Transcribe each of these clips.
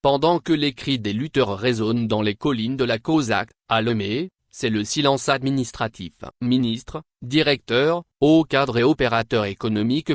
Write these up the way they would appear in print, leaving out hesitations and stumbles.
Pendant que les cris des lutteurs résonnent dans les collines de la Cosaque, à Lomé, c'est le silence administratif. Ministres, directeurs, hauts cadres et opérateurs économiques ...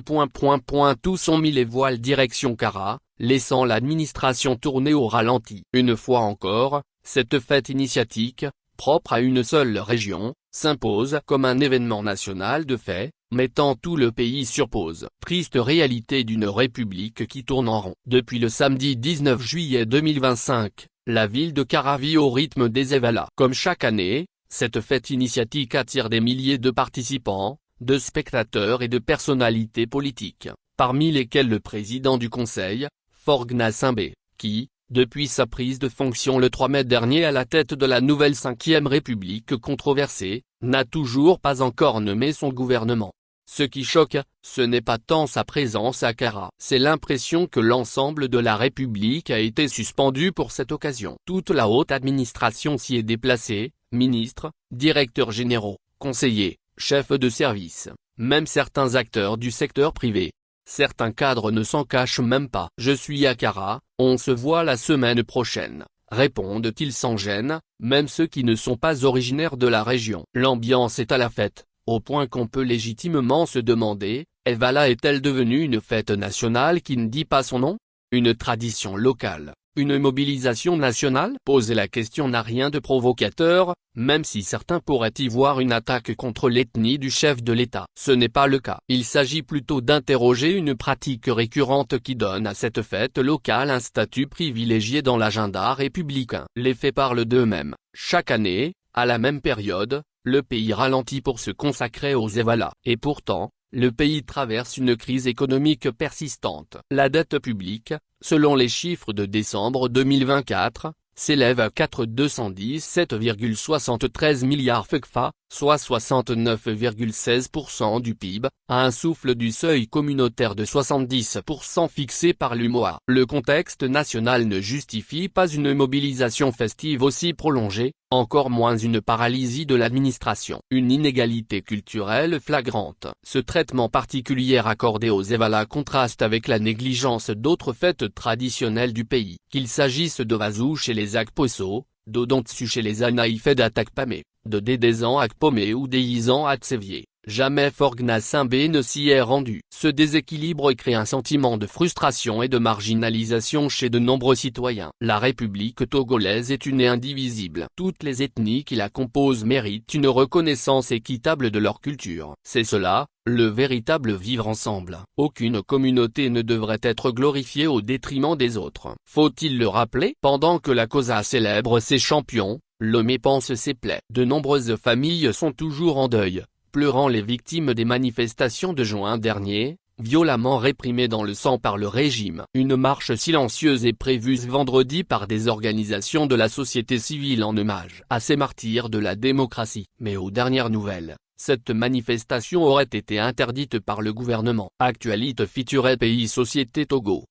tous ont mis les voiles direction Cara, laissant l'administration tourner au ralenti. Une fois encore, cette fête initiatique, propre à une seule région, s'impose comme un événement national de fait, mettant tout le pays sur pause. Triste réalité d'une république qui tourne en rond. Depuis le samedi 19 juillet 2025, la ville de Cara vit au rythme des Evala. Comme chaque année, cette fête initiatique attire des milliers de participants, de spectateurs et de personnalités politiques, parmi lesquels le président du conseil, Faure Gnassingbé, qui, depuis sa prise de fonction le 3 mai dernier à la tête de la nouvelle 5e République controversée, n'a toujours pas encore nommé son gouvernement. Ce qui choque, ce n'est pas tant sa présence à Cara. C'est l'impression que l'ensemble de la République a été suspendu pour cette occasion. Toute la haute administration s'y est déplacée, ministres, directeurs généraux, conseillers, chefs de service, même certains acteurs du secteur privé. Certains cadres ne s'en cachent même pas. « Je suis à Cara, on se voit la semaine prochaine », répondent-ils sans gêne, même ceux qui ne sont pas originaires de la région. L'ambiance est à la fête, au point qu'on peut légitimement se demander, Evala est-elle devenue une fête nationale qui ne dit pas son nom? Une tradition locale? Une mobilisation nationale? Poser la question n'a rien de provocateur, même si certains pourraient y voir une attaque contre l'ethnie du chef de l'État. Ce n'est pas le cas. Il s'agit plutôt d'interroger une pratique récurrente qui donne à cette fête locale un statut privilégié dans l'agenda républicain. Les faits parlent d'eux-mêmes. Chaque année, à la même période, le pays ralentit pour se consacrer aux Evala. Et pourtant, le pays traverse une crise économique persistante. La dette publique, selon les chiffres de décembre 2024, s'élève à 417,73 milliards FECFA, soit 69,16% du PIB, à un souffle du seuil communautaire de 70% fixé par l'UMOA. Le contexte national ne justifie pas une mobilisation festive aussi prolongée, encore moins une paralysie de l'administration. Une inégalité culturelle flagrante. Ce traitement particulier accordé aux Evala contraste avec la négligence d'autres fêtes traditionnelles du pays. Qu'il s'agisse de Vazou chez les Akposo, d'Odontsu chez les Anaïfed à Takpamé, de Dédézan à Kpomé ou d'Eizan à Tsevier, jamais Faure Gnassingbé ne s'y est rendu. Ce déséquilibre crée un sentiment de frustration et de marginalisation chez de nombreux citoyens. La République togolaise est une et indivisible. Toutes les ethnies qui la composent méritent une reconnaissance équitable de leur culture. C'est cela, le véritable vivre ensemble. Aucune communauté ne devrait être glorifiée au détriment des autres. Faut-il le rappeler? Pendant que la COSA célèbre ses champions, Lomé pense ses plaies. De nombreuses familles sont toujours en deuil, pleurant les victimes des manifestations de juin dernier, violemment réprimées dans le sang par le régime. Une marche silencieuse est prévue ce vendredi par des organisations de la société civile en hommage à ces martyrs de la démocratie. Mais aux dernières nouvelles, cette manifestation aurait été interdite par le gouvernement. Actualité feature Pays Société Togo.